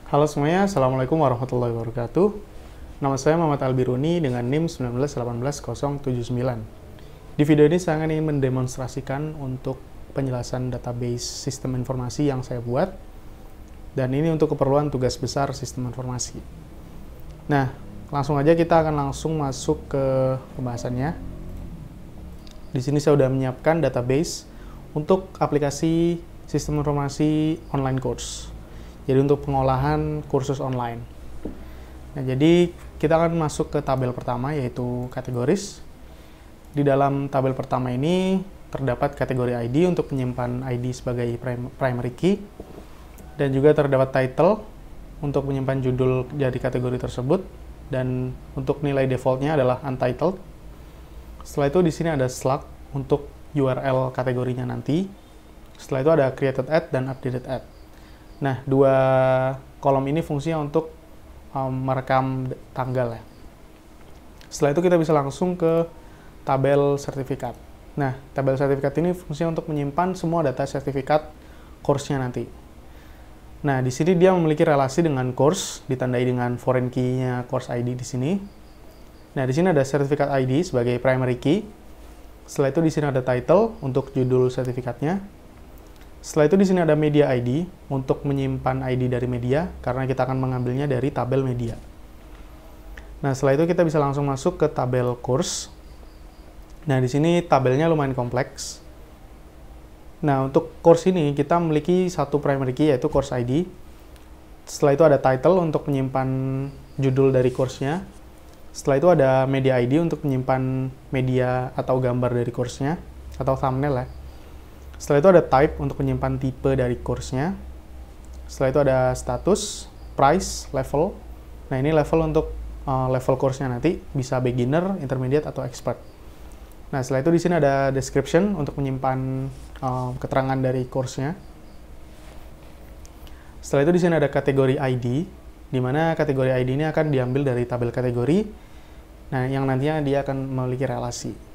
Halo semuanya, Assalamualaikum warahmatullahi wabarakatuh. Nama saya Muhammad Albiruni dengan NIM 1918079. Di video ini saya ingin mendemonstrasikan untuk penjelasan database sistem informasi yang saya buat, dan ini untuk keperluan tugas besar sistem informasi. Nah, langsung aja kita akan langsung masuk ke pembahasannya. Di sini saya sudah menyiapkan database untuk aplikasi sistem informasi online course. Jadi untuk pengolahan kursus online. Nah, jadi kita akan masuk ke tabel pertama, yaitu kategoris. Di dalam tabel pertama ini terdapat kategori ID untuk menyimpan ID sebagai primary key, dan juga terdapat title untuk menyimpan judul dari kategori tersebut, dan untuk nilai defaultnya adalah untitled. Setelah itu di sini ada slug untuk URL kategorinya nanti. Setelah itu ada created at dan updated at. Nah, dua kolom ini fungsinya untuk merekam tanggal ya. Setelah itu kita bisa langsung ke tabel sertifikat. Nah, tabel sertifikat ini fungsinya untuk menyimpan semua data sertifikat course-nya nanti. Nah, di sini dia memiliki relasi dengan course, ditandai dengan foreign key-nya course ID di sini. Nah, di sini ada sertifikat ID sebagai primary key. Setelah itu di sini ada title untuk judul sertifikatnya. Setelah itu di sini ada media ID untuk menyimpan ID dari media, karena kita akan mengambilnya dari tabel media. Nah, setelah itu kita bisa langsung masuk ke tabel course. Nah, di sini tabelnya lumayan kompleks. Nah, untuk course ini kita memiliki satu primary key, yaitu course ID. Setelah itu ada title untuk menyimpan judul dari course-nya. Setelah itu ada media ID untuk menyimpan media atau gambar dari course-nya, atau thumbnail ya. Setelah itu ada type untuk menyimpan tipe dari course-nya. Setelah itu ada status, price, level. Nah, ini level untuk level course-nya nanti, bisa beginner, intermediate, atau expert. Nah, setelah itu di sini ada description untuk menyimpan keterangan dari course-nya. Setelah itu di sini ada kategori ID, di mana kategori ID ini akan diambil dari tabel kategori, nah yang nantinya dia akan memiliki relasi.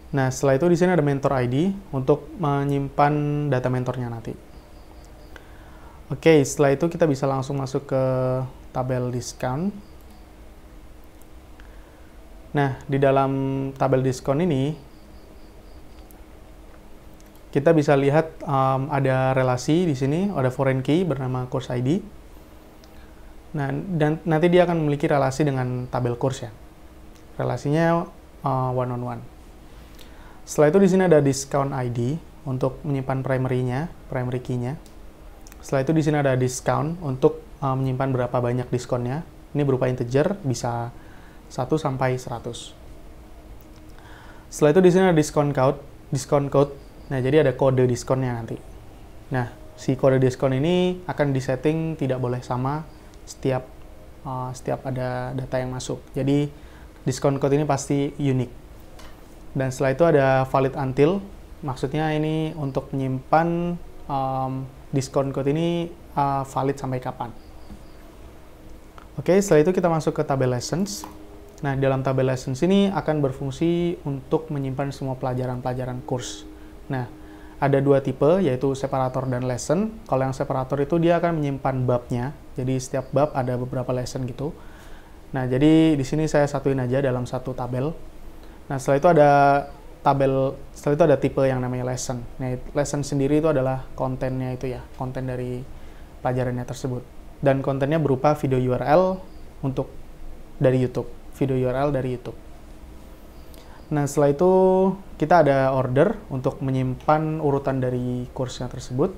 Nah, setelah itu di sini ada mentor ID untuk menyimpan data mentornya nanti. Oke, setelah itu kita bisa langsung masuk ke tabel discount. Nah, di dalam tabel diskon ini kita bisa lihat ada relasi di sini, ada foreign key bernama course ID. Nah, dan nanti dia akan memiliki relasi dengan tabel course ya. Relasinya one on one. Setelah itu di sini ada discount ID untuk menyimpan primary key-nya. Setelah itu di sini ada discount untuk menyimpan berapa banyak diskonnya. Ini berupa integer, bisa 1 sampai 100. Setelah itu di sini ada discount code. Nah, jadi ada kode diskonnya nanti. Nah, si kode diskon ini akan disetting tidak boleh sama setiap ada data yang masuk. Jadi discount code ini pasti unik. Dan setelah itu ada valid until, maksudnya ini untuk menyimpan discount code ini valid sampai kapan. Oke, setelah itu kita masuk ke tabel lessons. Nah, dalam tabel lessons ini akan berfungsi untuk menyimpan semua pelajaran-pelajaran course. Nah, ada dua tipe, yaitu separator dan lesson. Kalau yang separator itu dia akan menyimpan babnya, jadi setiap bab ada beberapa lesson gitu. Nah, jadi di sini saya satuin aja dalam satu tabel. Nah, setelah itu ada tipe yang namanya lesson. Nah, lesson sendiri itu adalah kontennya itu ya, konten dari pelajarannya tersebut. Dan kontennya berupa video URL dari YouTube, video URL dari YouTube. Nah, setelah itu kita ada order untuk menyimpan urutan dari course-nya tersebut,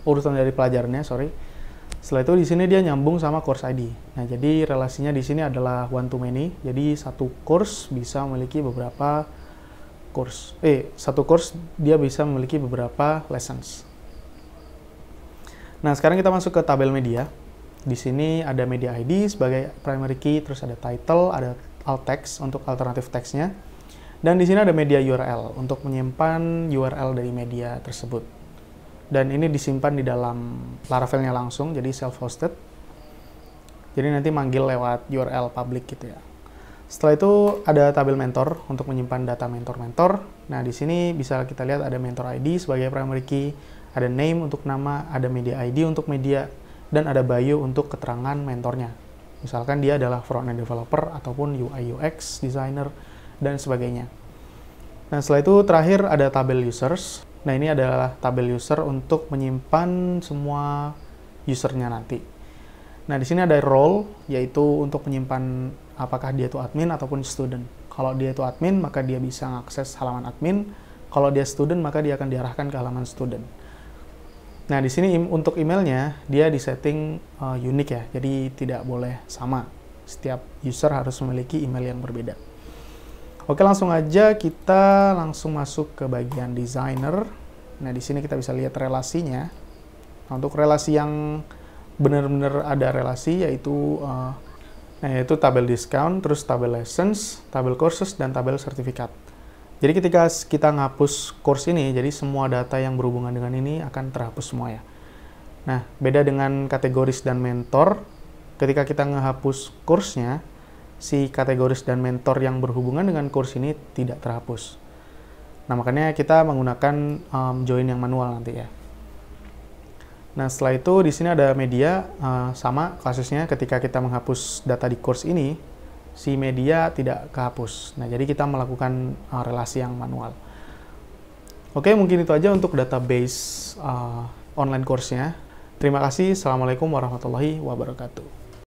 urutan dari pelajarannya, sorry. Setelah itu di sini dia nyambung sama course ID. Nah, jadi relasinya di sini adalah one to many. Jadi satu course bisa memiliki beberapa satu course dia bisa memiliki beberapa lessons. Nah, sekarang kita masuk ke tabel media. Di sini ada media ID sebagai primary key, terus ada title, ada alt text untuk alternatif text-nya. Dan di sini ada media URL untuk menyimpan URL dari media tersebut. Dan ini disimpan di dalam Laravel-nya langsung, jadi self-hosted. Jadi nanti manggil lewat URL public gitu ya. Setelah itu ada tabel mentor untuk menyimpan data mentor-mentor. Nah, di sini bisa kita lihat ada mentor ID sebagai primary key, ada name untuk nama, ada media ID untuk media, dan ada bio untuk keterangan mentornya. Misalkan dia adalah front-end developer ataupun UI UX designer dan sebagainya. Nah, setelah itu terakhir ada tabel users. Nah, ini adalah tabel user untuk menyimpan semua usernya nanti. Nah, di sini ada role, yaitu untuk menyimpan apakah dia itu admin ataupun student. Kalau dia itu admin, maka dia bisa mengakses halaman admin. Kalau dia student, maka dia akan diarahkan ke halaman student. Nah, di sini untuk emailnya, dia disetting unik ya, jadi tidak boleh sama. Setiap user harus memiliki email yang berbeda. Oke, langsung aja kita langsung masuk ke bagian designer. Nah, di sini kita bisa lihat relasinya. Nah, untuk relasi yang benar-benar ada relasi, yaitu tabel discount, terus tabel lessons, tabel courses, dan tabel sertifikat. Jadi ketika kita ngapus course ini, jadi semua data yang berhubungan dengan ini akan terhapus semua ya. Nah, beda dengan kategoris dan mentor, ketika kita ngehapus course-nya, si kategoris dan mentor yang berhubungan dengan course ini tidak terhapus. Nah, makanya kita menggunakan join yang manual nanti ya. Nah, setelah itu di sini ada media, sama kasusnya ketika kita menghapus data di course ini, si media tidak kehapus. Nah, jadi kita melakukan relasi yang manual. Oke, mungkin itu aja untuk database online course-nya. Terima kasih. Assalamualaikum warahmatullahi wabarakatuh.